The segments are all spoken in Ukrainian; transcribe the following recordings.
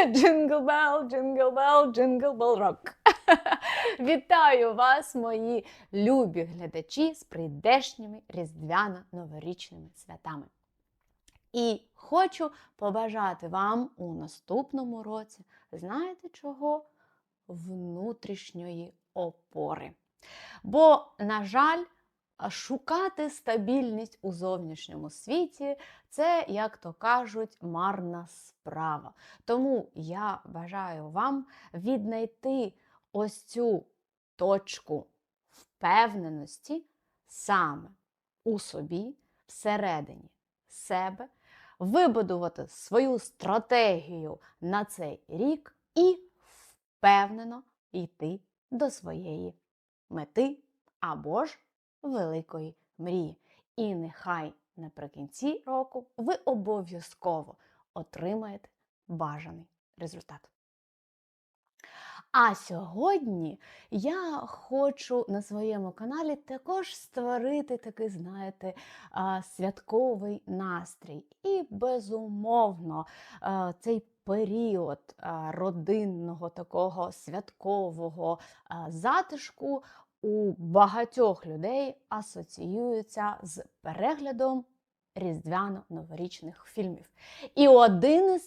Jingle bell, jingle bell, jingle bell rock. Вітаю вас, мої любі глядачі, з прийдешніми різдвяно-новорічними святами. І хочу побажати вам у наступному році, знаєте чого? Внутрішньої опори. Бо, на жаль, шукати стабільність у зовнішньому світі – це, як то кажуть, марна справа. Тому я бажаю вам віднайти ось цю точку впевненості саме у собі, всередині себе, вибудувати свою стратегію на цей рік і впевнено йти до своєї мети або ж великої мрії. І нехай наприкінці року ви обов'язково отримаєте бажаний результат. А сьогодні я хочу на своєму каналі також створити такий, знаєте, святковий настрій. І, безумовно, цей період родинного такого святкового затишку у багатьох людей асоціюється з переглядом різдвяно-новорічних фільмів. І один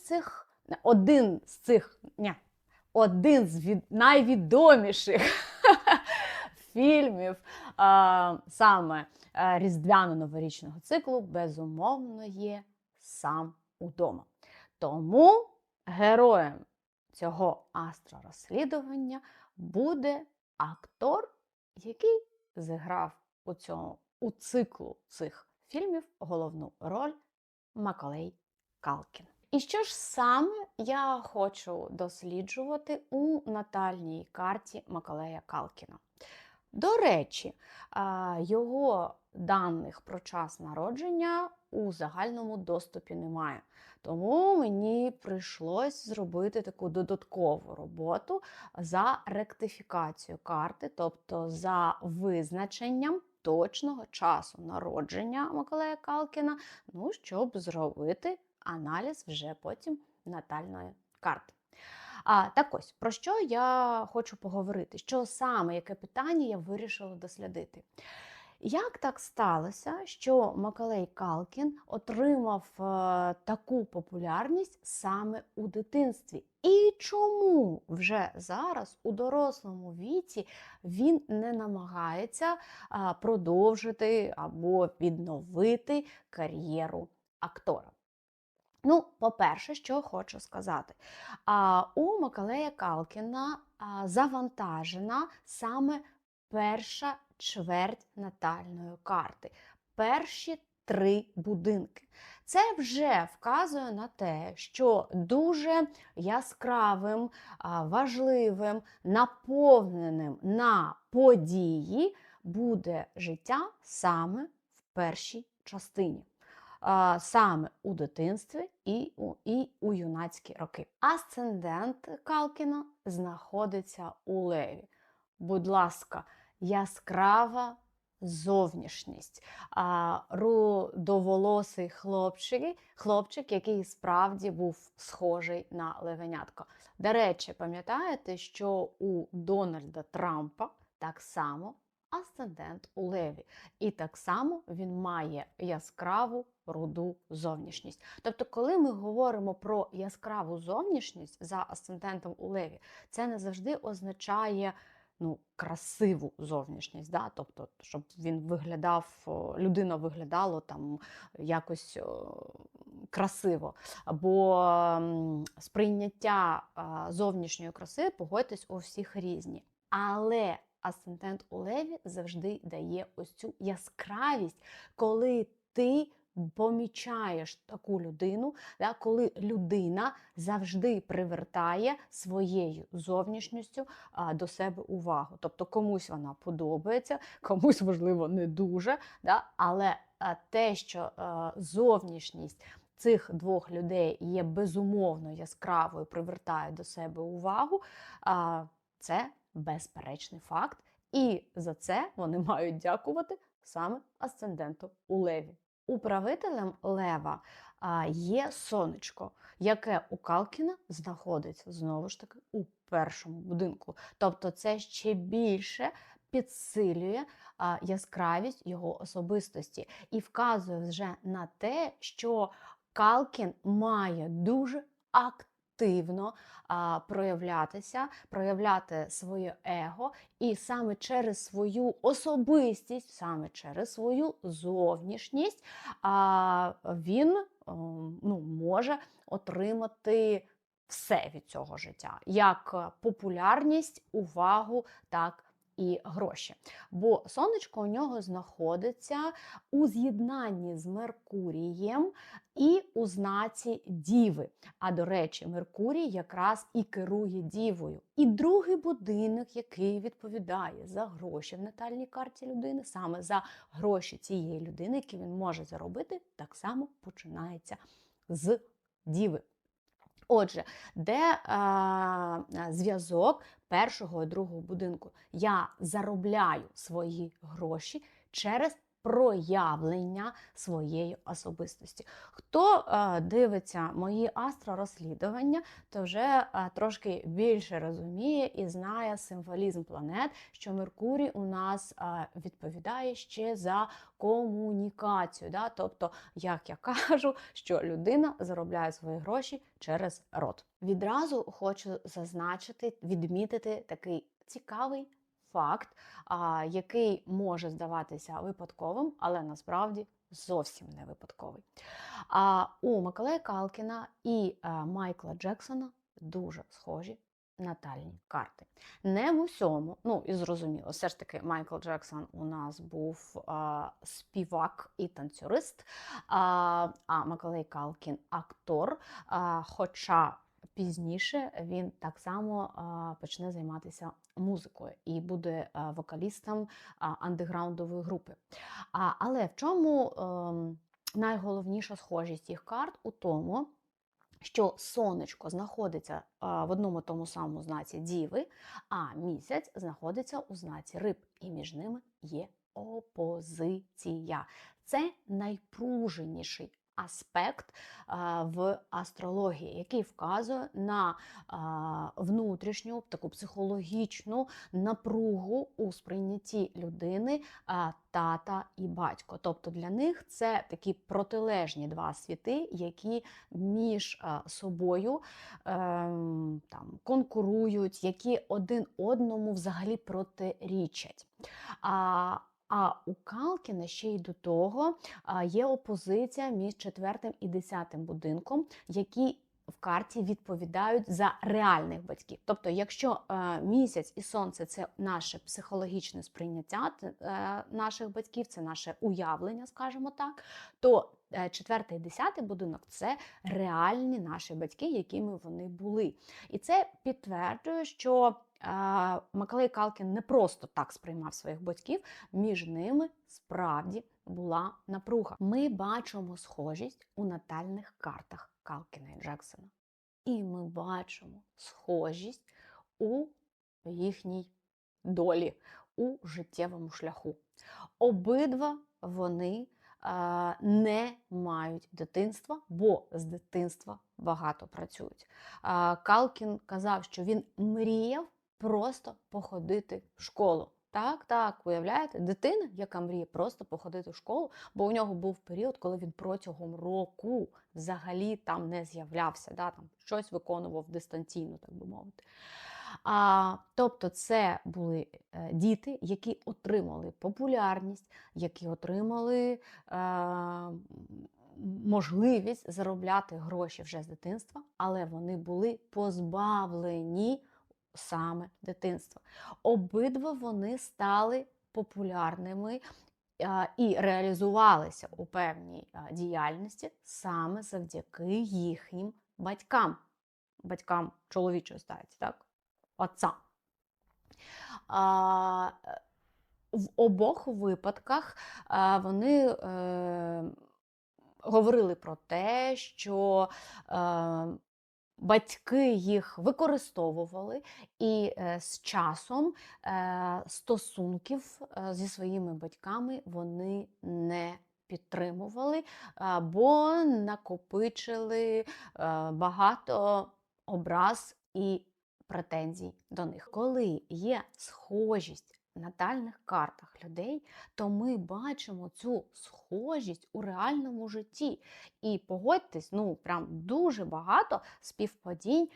з найвідоміших фільмів саме різдвяно-новорічного циклу, безумовно, є «Сам удома». Тому героєм цього астророзслідування буде актор, який зіграв у циклу цих фільмів головну роль Маколей Калкін. І що ж саме я хочу досліджувати у натальній карті Маколея Калкіна? До речі, його даних про час народження у загальному доступі немає. Тому мені прийшлось зробити таку додаткову роботу за ректифікацію карти, тобто за визначенням точного часу народження Маколея Калкіна, щоб зробити аналіз вже потім натальної карти. Так ось, про що я хочу поговорити? Що саме, яке питання я вирішила дослідити? Як так сталося, що Маколей Калкін отримав таку популярність саме у дитинстві? І чому вже зараз, у дорослому віці, він не намагається продовжити або відновити кар'єру актора? По-перше, що хочу сказати. У Маколея Калкіна завантажена саме перша чверть натальної карти. Перші 3 будинки. Це вже вказує на те, що дуже яскравим, важливим, наповненим на події буде життя саме в першій частині. Саме у дитинстві і у юнацькі роки. Асцендент Калкіна знаходиться у Леві. Будь ласка, яскрава зовнішність. Рудоволосий хлопчик, який справді був схожий на левенятко. До речі, пам'ятаєте, що у Дональда Трампа так само асцендент у Леві. І так само він має яскраву руду зовнішність. Тобто, коли ми говоримо про яскраву зовнішність за асцендентом у Леві, це не завжди означає красиву зовнішність, да? Тобто, щоб людина виглядала там якось красиво. Бо сприйняття зовнішньої краси, погодьтесь, у всіх різні. Але асцендент у Леві завжди дає ось цю яскравість, коли ти помічаєш таку людину, коли людина завжди привертає своєю зовнішністю до себе увагу. Тобто комусь вона подобається, комусь, можливо, не дуже, але те, що зовнішність цих 2 людей є безумовно яскравою, привертає до себе увагу, це безперечний факт. І за це вони мають дякувати саме асценденту у Леві. Управителем лева є сонечко, яке у Калкіна знаходиться, знову ж таки, у першому будинку. Тобто це ще більше підсилює яскравість його особистості і вказує вже на те, що Калкін має дуже активно проявлятися, проявляти своє его, і саме через свою особистість, саме через свою зовнішність він може отримати все від цього життя, як популярність, увагу, так і гроші. Бо сонечко у нього знаходиться у з'єднанні з Меркурієм і у знаці Діви. А до речі, Меркурій якраз і керує Дівою. І другий будинок, який відповідає за гроші в натальній карті людини, саме за гроші цієї людини, які він може заробити, так само починається з Діви. Отже, де зв'язок першого і другого будинку? Я заробляю свої гроші через проявлення своєї особистості. Хто дивиться мої астророзслідування, то вже трошки більше розуміє і знає символізм планет, що Меркурій у нас відповідає ще за комунікацію. Да? Тобто, як я кажу, що людина заробляє свої гроші через рот. Відразу хочу зазначити, відмітити такий цікавий факт, який може здаватися випадковим, але насправді зовсім не випадковий. У Маколея Калкіна і Майкла Джексона дуже схожі натальні карти. Не в усьому, і зрозуміло, все ж таки Майкл Джексон у нас був співак і танцюрист, а Маколей Калкін актор, хоча пізніше він так само почне займатися музикою і буде вокалістом андеграундової групи. Але в чому найголовніша схожість їх карт? У тому, що сонечко знаходиться в одному тому самому знаці Діви, а місяць знаходиться у знаці Риб, і між ними є опозиція. Це найпруженіший аспект в астрології, який вказує на внутрішню таку психологічну напругу у сприйнятті людини тата і батько. Тобто для них це такі протилежні два світи, які між собою конкурують, які один одному взагалі протирічать. А у Калкіна ще й до того є опозиція між 4 і 10 будинком, які в карті відповідають за реальних батьків. Тобто, якщо місяць і сонце – це наше психологічне сприйняття наших батьків, це наше уявлення, скажімо так, то 4 і 10 будинок – це реальні наші батьки, якими вони були. І це підтверджує, що Маколей Калкін не просто так сприймав своїх батьків, між ними справді була напруга. Ми бачимо схожість у натальних картах Калкіна і Джексона. І ми бачимо схожість у їхній долі, у життєвому шляху. Обидва вони не мають дитинства, бо з дитинства багато працюють. Калкін казав, що він мріяв просто походити в школу. Так, уявляєте, дитина, яка мріє просто походити в школу, бо у нього був період, коли він протягом року взагалі там не з'являвся, там щось виконував дистанційно, так би мовити. Тобто це були діти, які отримали популярність, які отримали можливість заробляти гроші вже з дитинства, але вони були позбавлені саме дитинства. Обидва вони стали популярними і реалізувалися у певній діяльності саме завдяки їхнім батькам чоловічої статі, так? Отця. В обох випадках вони говорили про те, що батьки їх використовували, і з часом стосунків зі своїми батьками вони не підтримували, бо накопичили багато образ і претензій до них. Коли є схожість в натальних картах людей, то ми бачимо цю схожість у реальному житті. І погодьтесь, ну прям дуже багато співпадінь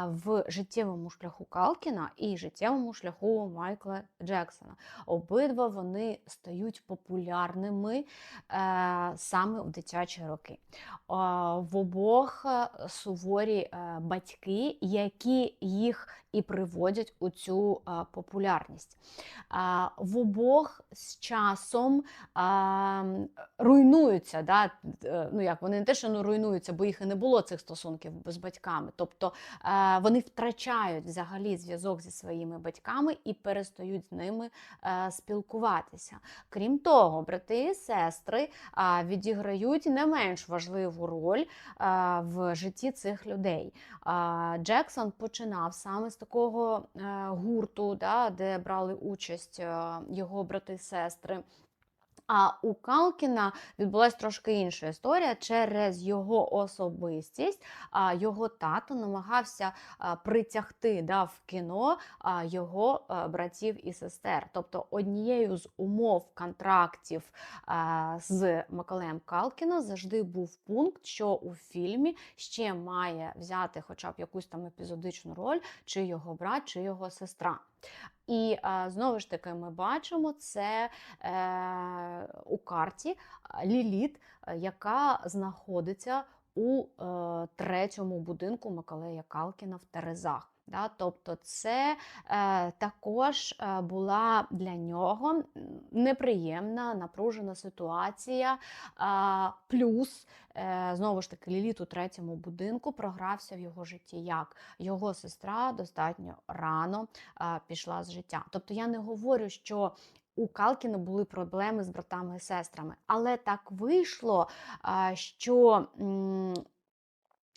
в життєвому шляху Калкіна і життєвому шляху Майкла Джексона. Обидва вони стають популярними саме в дитячі роки. В обох суворі батьки, які їх і приводять у цю популярність. В обох з часом руйнуються, да? Ну як, вони не те, що руйнуються, бо їх і не було цих стосунків з батьками. Тобто вони втрачають взагалі зв'язок зі своїми батьками і перестають з ними спілкуватися. Крім того, брати і сестри відіграють не менш важливу роль в житті цих людей. Джексон починав саме з такого гурту, да, де брали участь його брати і сестри. А у Калкіна відбулася трошки інша історія. Через його особистість його тато намагався притягти в кіно його братів і сестер. Тобто однією з умов контрактів з Маколеєм Калкіном завжди був пункт, що у фільмі ще має взяти хоча б якусь там епізодичну роль чи його брат, чи його сестра. І знову ж таки ми бачимо це у карті Ліліт, яка знаходиться у третьому будинку Маколея Калкіна в Терезах. Да? Тобто це також була для нього неприємна, напружена ситуація. Плюс, знову ж таки, Ліліт у третьому будинку програвся в його житті як? Його сестра достатньо рано пішла з життя. Тобто я не говорю, що у Калкіна були проблеми з братами і сестрами, але так вийшло, що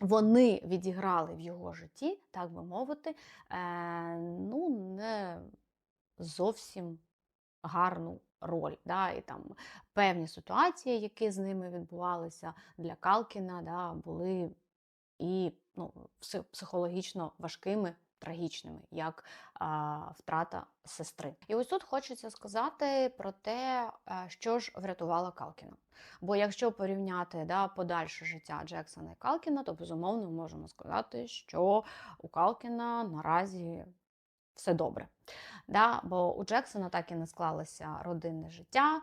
вони відіграли в його житті, так би мовити, ну, не зовсім гарну роль. Да? І там певні ситуації, які з ними відбувалися для Калкіна, да, були і психологічно важкими, трагічними, як втрата сестри. І ось тут хочеться сказати про те, що ж врятувало Калкіна. Бо якщо порівняти подальше життя Джексона і Калкіна, то безумовно ми можемо сказати, що у Калкіна наразі все добре. Да? Бо у Джексона так і не склалося родинне життя,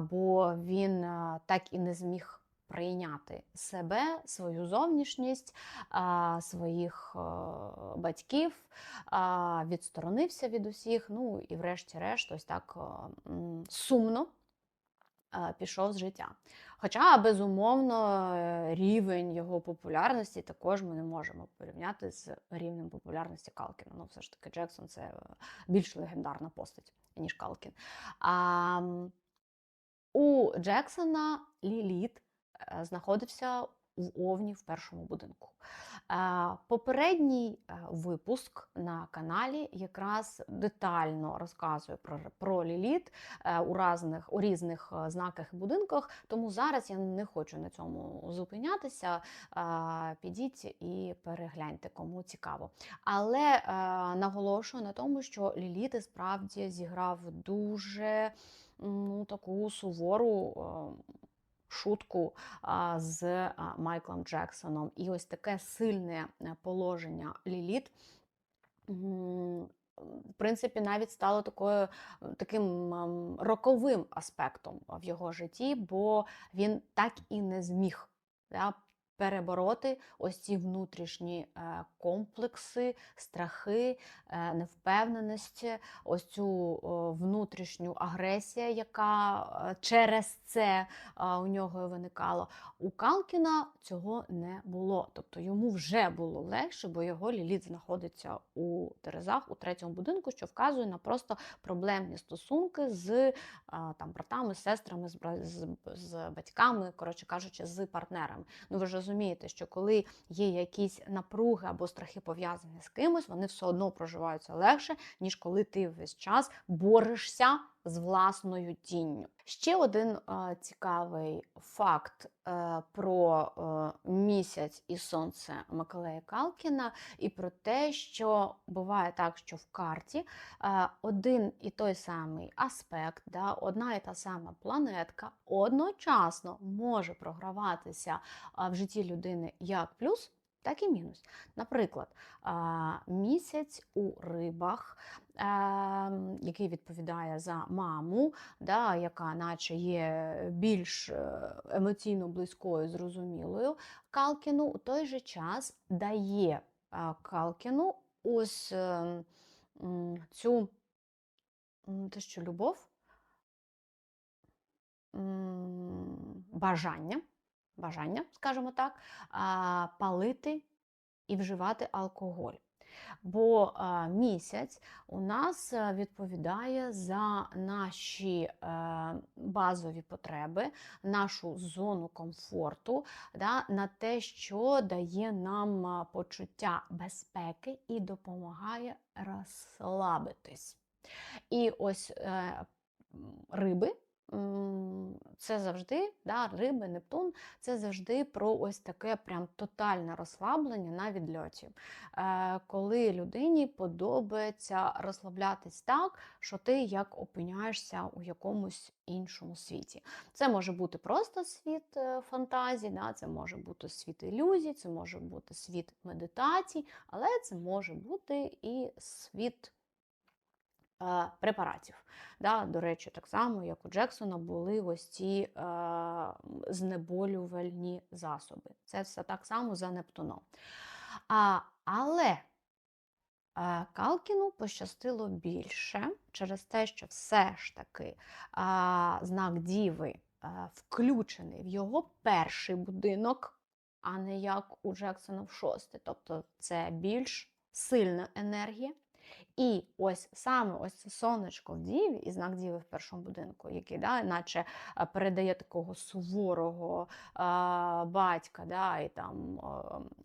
бо він так і не зміг прийняти себе, свою зовнішність, своїх батьків, відсторонився від усіх, ну і врешті-решт ось так сумно пішов з життя. Хоча, безумовно, рівень його популярності також ми не можемо порівняти з рівнем популярності Калкіна. Ну, все ж таки, Джексон – це більш легендарна постать, ніж Калкін. У Джексона Ліліт знаходився в Овні в першому будинку. Попередній випуск на каналі якраз детально розказує про Ліліт у різних знаках і будинках, тому зараз я не хочу на цьому зупинятися. Підіть і перегляньте, кому цікаво. Але наголошую на тому, що Ліліт і справді зіграв дуже таку сувору шутку з Майклом Джексоном. І ось таке сильне положення Ліліт, в принципі, навіть стало таким роковим аспектом в його житті, бо він так і не зміг перебороти ось ці внутрішні комплекси, страхи, невпевненість, ось цю внутрішню агресію, яка через це у нього виникала. У Калкіна цього не було. Тобто йому вже було легше, бо його Ліліт знаходиться у Терезах, у третьому будинку, що вказує на просто проблемні стосунки з братами, сестрами, з батьками, коротше кажучи, з партнерами. Ну, ви ж розумієте, що коли є якісь напруги або страхи пов'язані з кимось, вони все одно проживаються легше, ніж коли ти весь час борешся з власною тінню. Ще один цікавий факт про місяць і сонце Миколая Калкіна і про те, що буває так, що в карті один і той самий аспект, да, одна і та сама планетка одночасно може програватися в житті людини як плюс, так і мінус. Наприклад, місяць у рибах, який відповідає за маму, да, яка наче є більш емоційно близькою, зрозумілою, Калкіну у той же час дає Калкіну ось цю те, що любов, бажання, скажімо так, палити і вживати алкоголь. Бо місяць у нас відповідає за наші базові потреби, нашу зону комфорту, да, на те, що дає нам почуття безпеки і допомагає розслабитись. І ось риби, це завжди, да, риби, Нептун, це завжди про ось таке прям тотальне розслаблення на відльоті. Коли людині подобається розслаблятись так, що ти як опиняєшся у якомусь іншому світі. Це може бути просто світ фантазій, да, це може бути світ ілюзій, це може бути світ медитацій, але це може бути і світ препаратів. Да, до речі, так само, як у Джексона, були ось ці знеболювальні засоби. Це все так само за Нептуном. Але Калкіну пощастило більше через те, що все ж таки знак Діви включений в його перший будинок, а не як у Джексона в шостий. Тобто це більш сильна енергія. І ось саме ось це сонечко в Діві і знак Діви в першому будинку, який, да, наче передає такого суворого батька, да, і там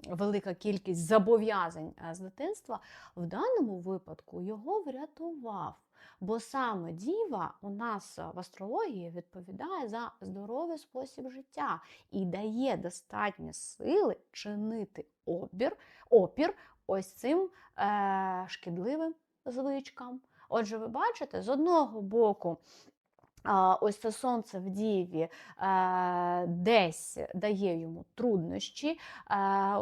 велика кількість зобов'язань з дитинства, в даному випадку його врятував. Бо саме Діва у нас в астрології відповідає за здоровий спосіб життя і дає достатньо сили чинити опір ось цим шкідливим звичкам. Отже, ви бачите, з одного боку, ось це сонце в Діві десь дає йому труднощі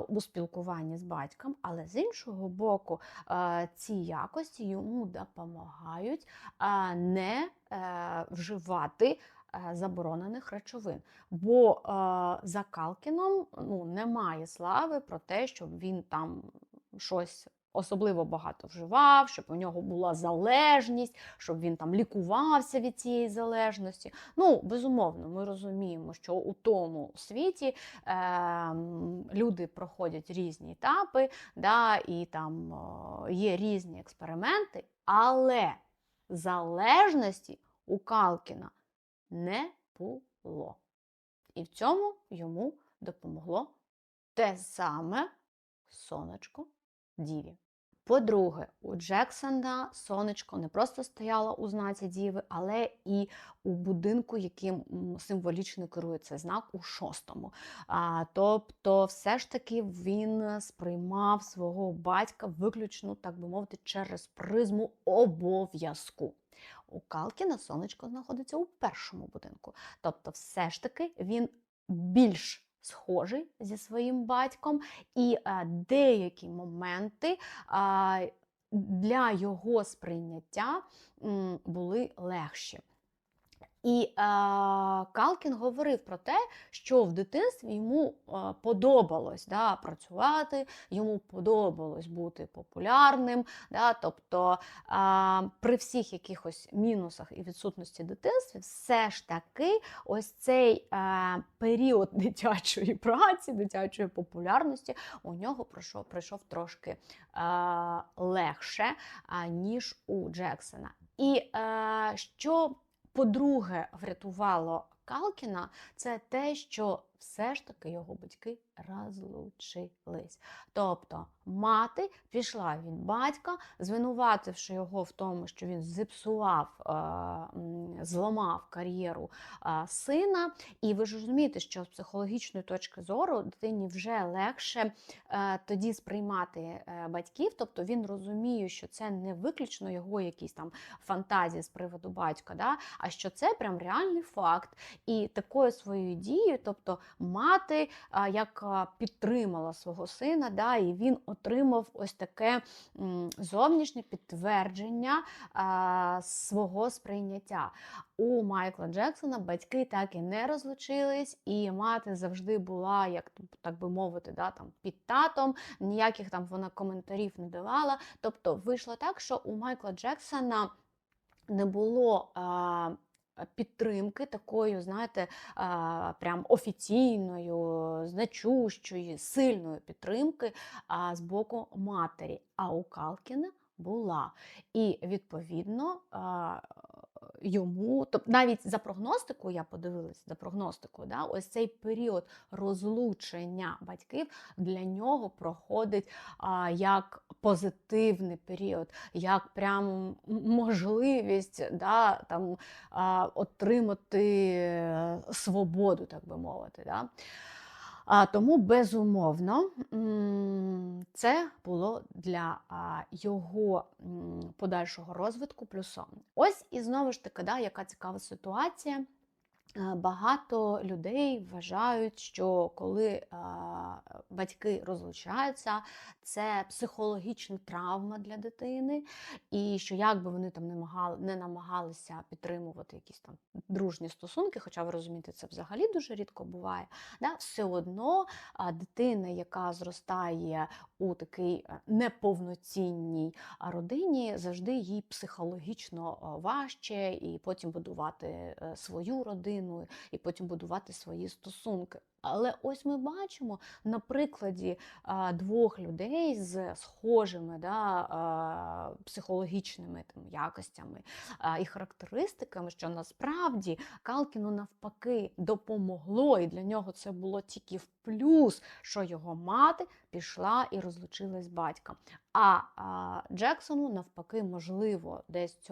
у спілкуванні з батьком, але з іншого боку, ці якості йому допомагають не вживати заборонених речовин. Бо за Калкіном немає слави про те, щоб він там щось особливо багато вживав, щоб у нього була залежність, щоб він там лікувався від цієї залежності. Безумовно, ми розуміємо, що у тому світі люди проходять різні етапи, да, і там є різні експерименти, але залежності у Калкіна не було. І в цьому йому допомогло те саме сонечко Діві. По-друге, у Джексона сонечко не просто стояло у знаці Діви, але і у будинку, яким символічно керує цей знак, у шостому. Тобто, все ж таки він сприймав свого батька виключно, так би мовити, через призму обов'язку. У Калкіна сонечко знаходиться у першому будинку. Тобто, все ж таки він більш схожий зі своїм батьком, і деякі моменти для його сприйняття були легші. І Калкін говорив про те, що в дитинстві йому подобалось, да, працювати, йому подобалось бути популярним. Да, тобто при всіх якихось мінусах і відсутності дитинства, все ж таки ось цей період дитячої праці, дитячої популярності у нього пройшов трошки легше, ніж у Джексона. І що по-друге, врятувало Калкіна, це те, що все ж таки його батьки розлучились. Тобто мати пішла від батька, звинувативши його в тому, що він зіпсував, зламав кар'єру сина. І ви ж розумієте, що з психологічної точки зору дитині вже легше тоді сприймати батьків, тобто він розуміє, що це не виключно його якісь там фантазії з приводу батька, да? А що це прям реальний факт. І такою своєю дією, тобто мати як підтримала свого сина, да? І він отримав ось таке зовнішнє підтвердження свого сприйняття. У Майкла Джексона батьки так і не розлучились, і мати завжди була, як так би мовити, да, там, під татом, ніяких там вона коментарів не давала. Тобто вийшло так, що у Майкла Джексона не було підтримки такої, знаєте, прям офіційною, значущої, сильної підтримки з боку матері. А у Калкіна була. І, відповідно, йому, тобто навіть за прогностику, я подивилась, за прогностику, да, ось цей період розлучення батьків для нього проходить як позитивний період, як прям можливість, да, там, отримати свободу, так би мовити. Да. Тому, безумовно, це було для його подальшого розвитку плюсом. Ось і знову ж таки, да, яка цікава ситуація. Багато людей вважають, що коли батьки розлучаються, це психологічна травма для дитини, і що як би вони там не намагалися підтримувати якісь там дружні стосунки, хоча ви розумієте, це взагалі дуже рідко буває, да, все одно дитина, яка зростає у такій неповноцінній родині, завжди їй психологічно важче, і потім будувати свою родину, і потім будувати свої стосунки. Але ось ми бачимо на прикладі двох людей з схожими, да, психологічними там, якостями і характеристиками, що насправді Калкіну навпаки допомогло, і для нього це було тільки в плюс, що його мати пішла і розлучилась з батьком. А Джексону навпаки, можливо, десь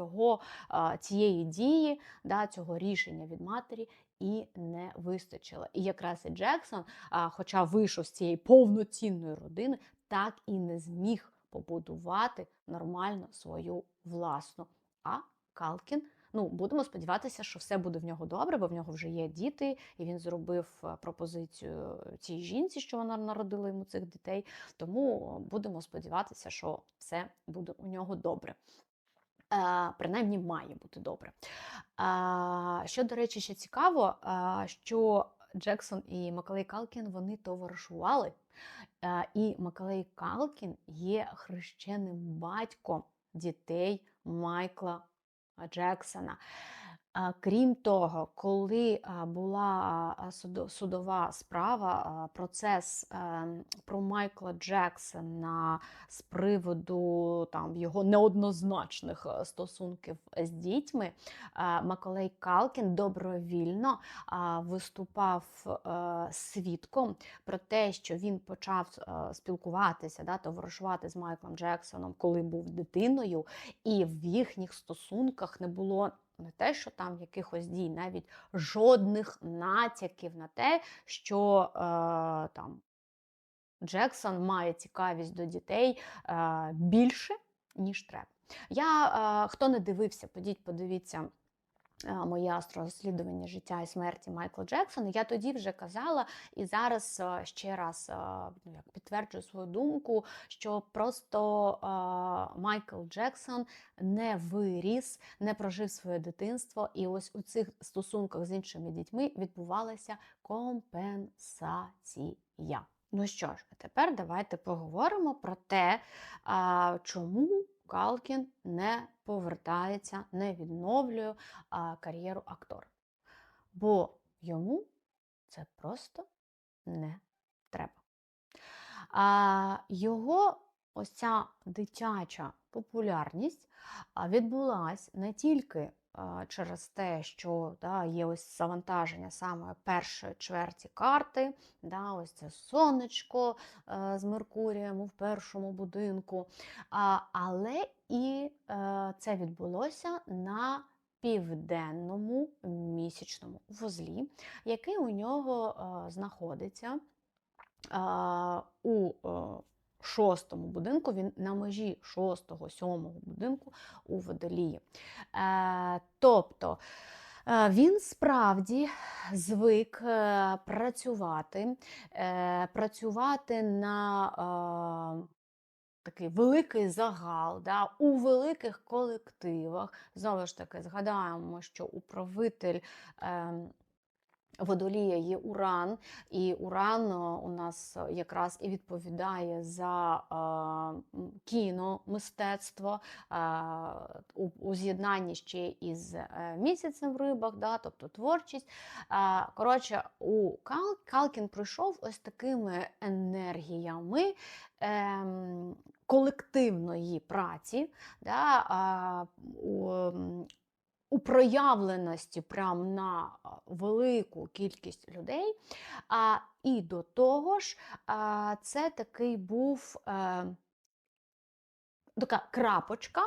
цієї дії, да, цього рішення від матері і не вистачило. І якраз і Джексон, хоча вийшов з цієї повноцінної родини, так і не зміг побудувати нормально свою власну. А Калкін, ну, будемо сподіватися, що все буде в нього добре, бо в нього вже є діти, і він зробив пропозицію цій жінці, що вона народила йому цих дітей. Тому будемо сподіватися, що все буде у нього добре. Принаймні має бути добре. Що, до речі, ще цікаво, що Джексон і Маколей Калкін, вони товаришували. І Маколей Калкін є хрещеним батьком дітей Майкла Джексона. Крім того, коли була судова справа, процес про Майкла Джексона з приводу там, його неоднозначних стосунків з дітьми, Маколей Калкін добровільно виступав свідком про те, що він почав спілкуватися, да, товаришувати з Майклом Джексоном, коли був дитиною, і в їхніх стосунках не було не те, що там якихось дій, навіть жодних натяків на те, що там Джексон має цікавість до дітей більше, ніж треба. Хто не дивився, подивіться моє астророзслідування життя і смерті Майкла Джексона, я тоді вже казала і зараз ще раз підтверджую свою думку, що просто Майкл Джексон не виріс, не прожив своє дитинство, і ось у цих стосунках з іншими дітьми відбувалася компенсація. Ну що ж, а тепер давайте поговоримо про те, чому Калкін не повертається, не відновлює кар'єру актора. Бо йому це просто не треба. Його ось ця дитяча популярність відбулась не тільки через те, що є ось завантаження саме першої чверті карти, ось це сонечко з Меркурієм у першому будинку. Але і це відбулося на південному місячному вузлі, який у нього знаходиться у шостому будинку, він на межі шостого, сьомого будинку у Водолії. Тобто він справді звик працювати на такий великий загал, у великих колективах. Знову ж таки, згадаємо, що управитель Водолія є Уран, і Уран у нас якраз і відповідає за кіномистецтво у з'єднанні ще із місяцем в рибах, тобто творчість. Коротше, Калкін прийшов ось такими енергіями колективної праці, у проявленості прямо на велику кількість людей. І до того ж, це такий був така крапочка,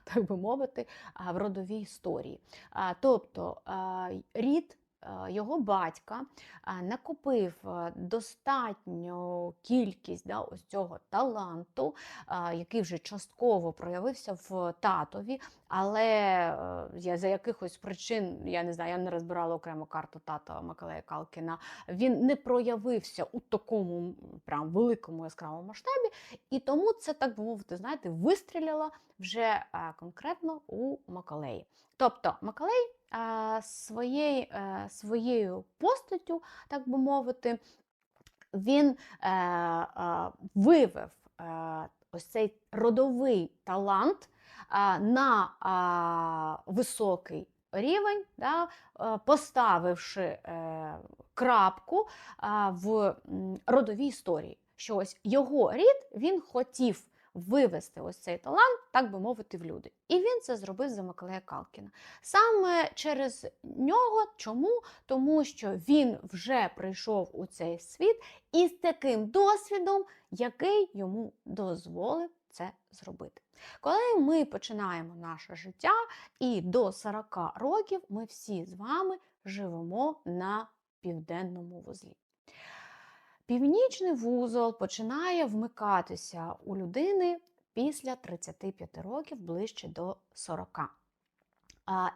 так би мовити, в родовій історії. Тобто рід його батька накопив достатню кількість ось цього таланту, який вже частково проявився в татові, але за якихось причин, я не знаю, я не розбирала окремо карту тата Миколая Калкіна, він не проявився у такому прям великому яскравому масштабі, і тому це, так би мовити, знаєте, вистрілило вже конкретно у Миколаї. Тобто Миколай своєю постаттю, так би мовити, він вивів ось цей родовий талант на високий рівень, поставивши крапку в родовій історії. Що ось його рід, він хотів вивести ось цей талант, так би мовити, в люди. І він це зробив за Миколая Калкіна. Саме через нього. Чому? Тому що він вже прийшов у цей світ із таким досвідом, який йому дозволив це зробити. Коли ми починаємо наше життя, і до 40 років ми всі з вами живемо на південному вузлі. Північний вузол починає вмикатися у людини після 35 років, ближче до 40.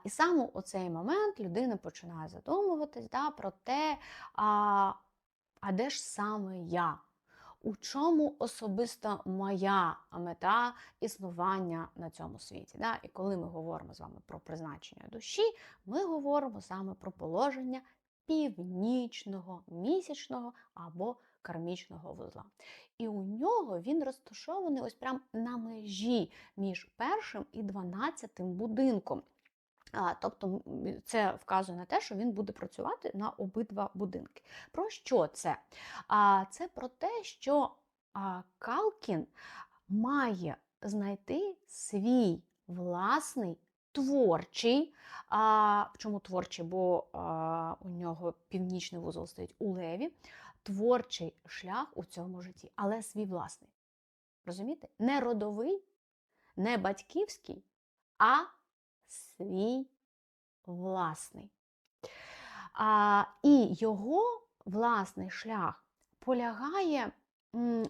І саме у цей момент людина починає задумуватись про те, а де ж саме я? У чому особисто моя мета існування на цьому світі? І коли ми говоримо з вами про призначення душі, ми говоримо саме про положення північного місячного або кармічного вузла. І у нього він розташований ось прямо на межі між першим і 12-тим будинком. Тобто це вказує на те, що він буде працювати на обидва будинки. Про що це? Це про те, що Калкін має знайти свій власний творчий, чому творчий, бо у нього північний вузол стоїть у Леві, творчий шлях у цьому житті, але свій власний. Розумієте? Не родовий, не батьківський, а свій власний. І його власний шлях полягає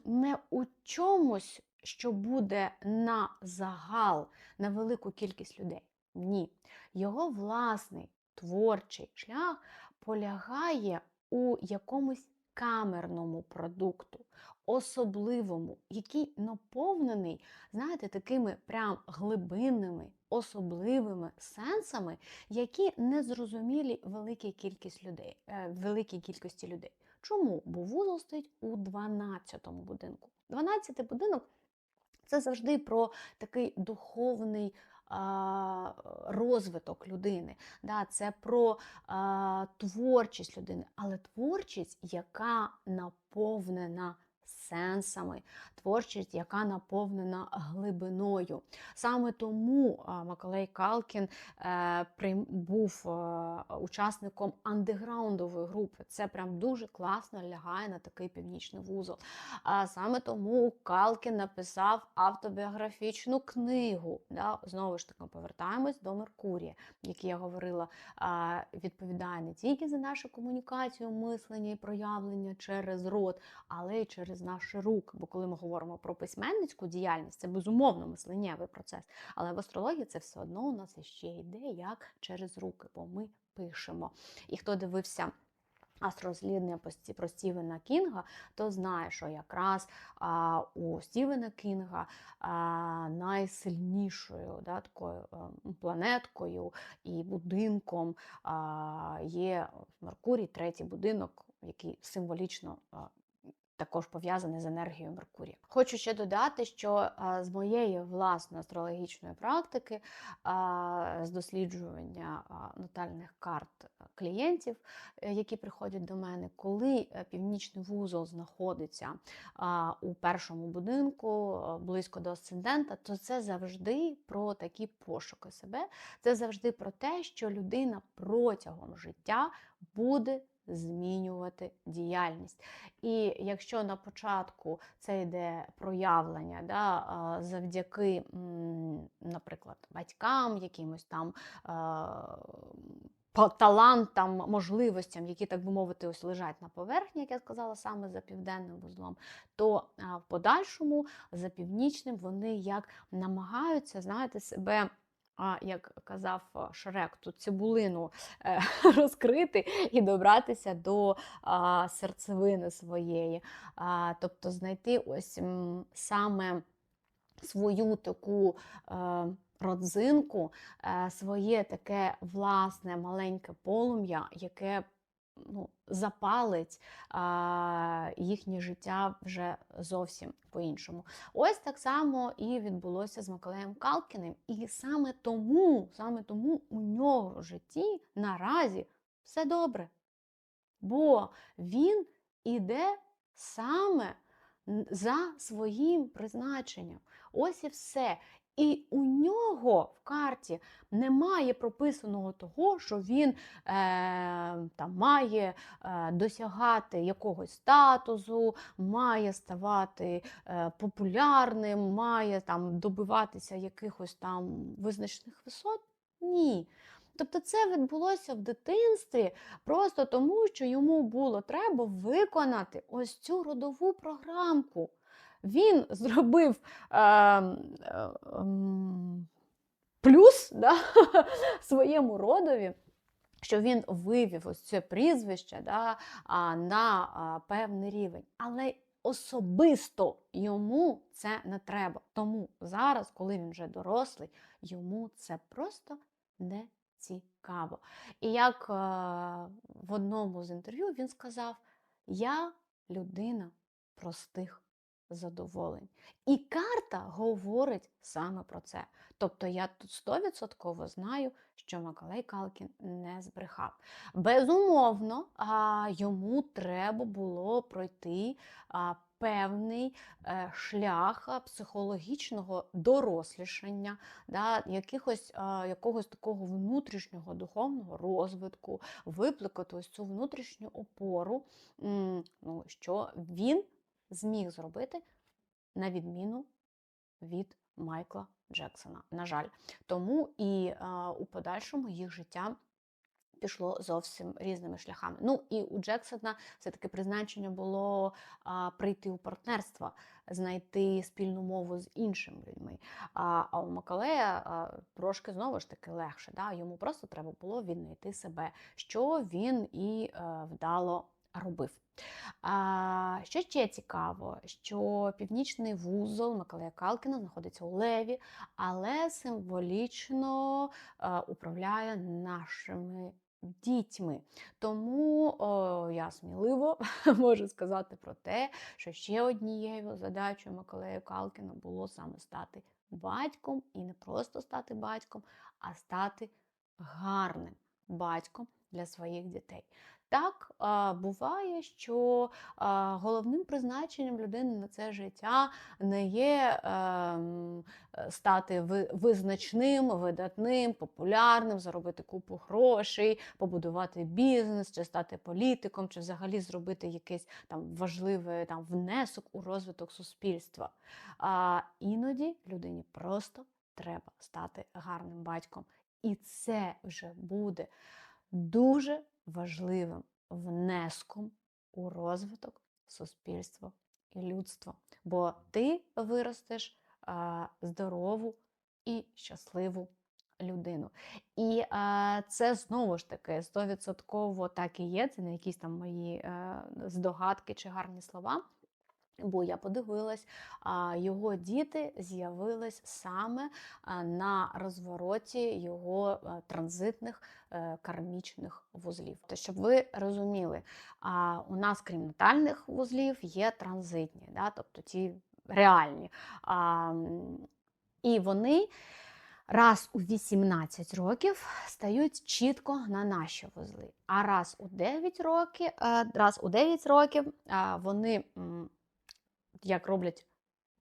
не у чомусь, що буде на загал, на велику кількість людей. Ні. Його власний творчий шлях полягає у якомусь камерному продукту, особливому, який наповнений, знаєте, такими прям глибинними, особливими сенсами, які не зрозумілі великій кількості людей. Чому? Бо вузол стоїть у 12-му будинку. 12-й будинок – це завжди про такий духовний розвиток людини, це про творчість людини, але творчість, яка наповнена сенсами, творчість, яка наповнена глибиною. Саме тому Маколей Калкін був учасником андеграундової групи. Це прям дуже класно лягає на такий північний вузол. Саме тому Калкін написав автобіографічну книгу. Да? Знову ж таки, повертаємось до Меркурія, який я говорила, відповідає не тільки за нашу комунікацію, мислення і проявлення через рот, але й через наші руки. Бо коли ми говоримо про письменницьку діяльність, це безумовно мисленнєвий процес. Але в астрології це все одно у нас ще йде як через руки, бо ми пишемо. І хто дивився астророзслідування про Стівена Кінга, то знає, що якраз у Стівена Кінга найсильнішою такою планеткою і будинком є Меркурій, третій будинок, який символічно також пов'язаний з енергією Меркурія. Хочу ще додати, що з моєї власної астрологічної практики, з досліджування натальних карт клієнтів, які приходять до мене, коли північний вузол знаходиться у першому будинку, близько до асцендента, то це завжди про такі пошуки себе, це завжди про те, що людина протягом життя буде змінювати діяльність. І якщо на початку це йде проявлення, завдяки, наприклад, батькам, якимось там талантам, можливостям, які, так би мовити, ось лежать на поверхні, як я сказала, саме за південним вузлом, то в подальшому за північним вони як намагаються, знаєте, себе, як казав Шрек, ту цибулину розкрити і добратися до серцевини своєї. Тобто знайти ось саме свою таку родзинку, своє таке власне маленьке полум'я, яке запалить їхнє життя вже зовсім по-іншому. Ось так само і відбулося з Маколеєм Калкіним. І саме тому у нього в житті наразі все добре. Бо він іде саме за своїм призначенням. Ось і все. І у нього в карті немає прописаного того, що він має досягати якогось статусу, має ставати популярним, має добиватися якихось визначених висот. Ні. Тобто це відбулося в дитинстві просто тому, що йому було треба виконати ось цю родову програмку. Він зробив плюс своєму родові, що він вивів ось це прізвище на певний рівень. Але особисто йому це не треба. Тому зараз, коли він вже дорослий, йому це просто не цікаво. І як в одному з інтерв'ю він сказав: я людина простих задоволень. І карта говорить саме про це. Тобто я тут 100% знаю, що Маколей Калкін не збрехав. Безумовно, йому треба було пройти певний шлях психологічного дорослішання, якогось такого внутрішнього духовного розвитку, випликати ось цю внутрішню опору, що він зміг зробити на відміну від Майкла Джексона, на жаль. Тому і у подальшому їх життя пішло зовсім різними шляхами. Ну і у Джексона все-таки призначення було прийти у партнерство, знайти спільну мову з іншими людьми. А у Маколея трошки, знову ж таки, легше. Йому просто треба було віднайти себе, що він і вдало робив. Що ще цікаво, що північний вузол Маколея Калкіна знаходиться у Леві, але символічно управляє нашими дітьми. Тому я сміливо можу сказати про те, що ще однією задачею Маколея Калкіна було саме стати батьком, і не просто стати батьком, а стати гарним батьком для своїх дітей. Так, буває, що головним призначенням людини на це життя не є стати визначним, видатним, популярним, заробити купу грошей, побудувати бізнес, чи стати політиком, чи взагалі зробити якийсь там важливий внесок у розвиток суспільства. Іноді людині просто треба стати гарним батьком. І це вже буде дуже важливим внеском у розвиток суспільства і людства. Бо ти виростеш здорову і щасливу людину. І це знову ж таки 100% так і є, це не якісь там мої здогадки чи гарні слова. Бо я подивилась, його діти з'явились саме на розвороті його транзитних кармічних вузлів. То, щоб ви розуміли, у нас, крім натальних вузлів, є транзитні, да, тобто ті реальні. І вони раз у 18 років стають чітко на наші вузли. А раз у 9 років вони як роблять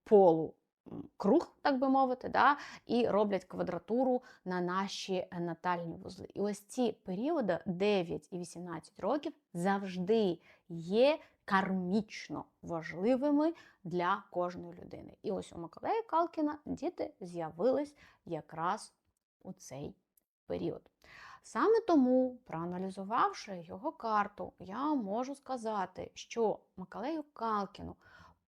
полукруг, так би мовити, да, і роблять квадратуру на наші натальні вузли. І ось ці періоди 9 і 18 років завжди є кармічно важливими для кожної людини. І ось у Миколая Калкіна діти з'явились якраз у цей період. Саме тому, проаналізувавши його карту, я можу сказати, що Миколаю Калкіну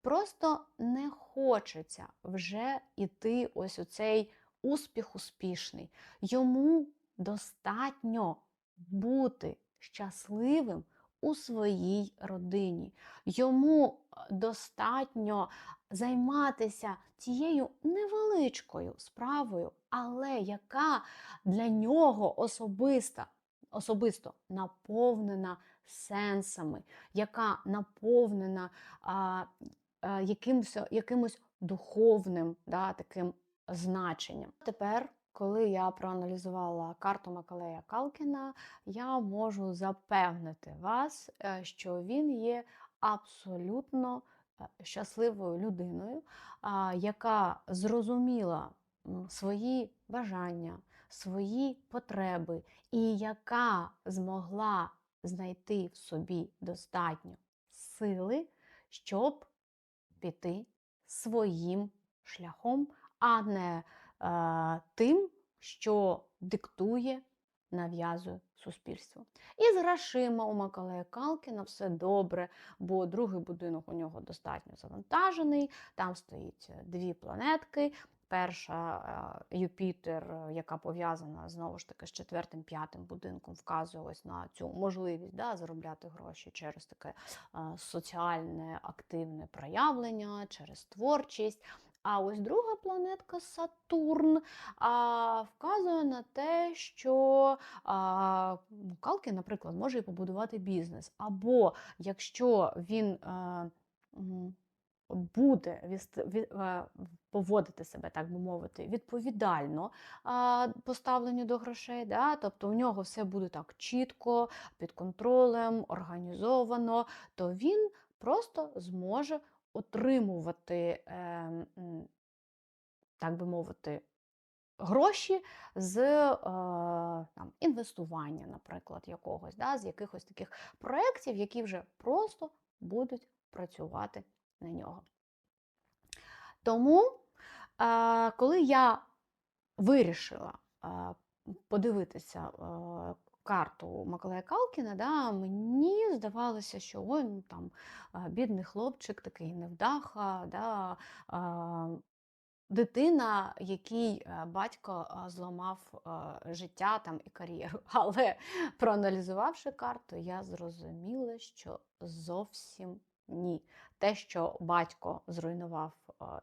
просто не хочеться вже йти ось у цей успіх успішний. Йому достатньо бути щасливим у своїй родині. Йому достатньо займатися тією невеличкою справою, але яка для нього особисто наповнена сенсами, яка наповнена якимось духовним, да, таким значенням. Тепер, коли я проаналізувала карту Миколая Калкіна, я можу запевнити вас, що він є абсолютно щасливою людиною, яка зрозуміла свої бажання, свої потреби, і яка змогла знайти в собі достатньо сили, щоб піти своїм шляхом, а не тим, що диктує, нав'язує суспільство. І з грошима у Миколая Калкіна все добре, бо другий будинок у нього достатньо завантажений, там стоїть 2 планетки. Перша Юпітер, яка пов'язана знову ж таки з 4-5 будинком, вказує ось на цю можливість, да, заробляти гроші через таке соціальне активне проявлення, через творчість. А ось друга планетка Сатурн вказує на те, що Калкін, наприклад, може і побудувати бізнес. Або якщо він буде поводити себе, так би мовити, відповідально поставленню до грошей, да? Тобто у нього все буде так чітко, під контролем, організовано, то він просто зможе отримувати, так би мовити, гроші з інвестування, наприклад, якогось, да? З якихось таких проєктів, які вже просто будуть працювати на нього. Тому, коли я вирішила подивитися карту Миколая Калкіна, да, мені здавалося, що ой, там бідний хлопчик, такий невдаха, да, дитина, який батько зламав життя там і кар'єру. Але проаналізувавши карту, я зрозуміла, що зовсім ні. Те, що батько зруйнував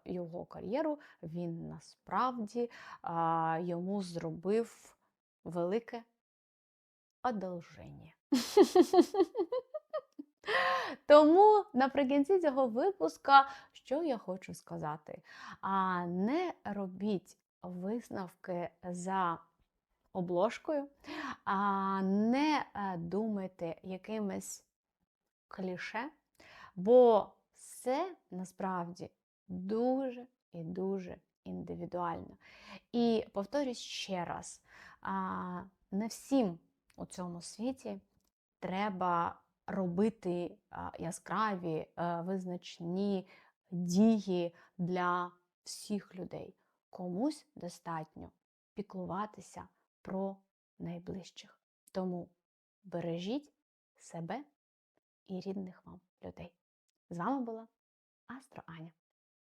його кар'єру, він насправді йому зробив велике одолження. Тому наприкінці цього випуска, що я хочу сказати? Не робіть висновки за обложкою. Не думайте якимись кліше, бо все насправді дуже і дуже індивідуально. І повторюсь ще раз, не всім у цьому світі треба робити яскраві, визначні дії для всіх людей. Комусь достатньо піклуватися про найближчих. Тому бережіть себе і рідних вам людей. З вами була Астро Аня.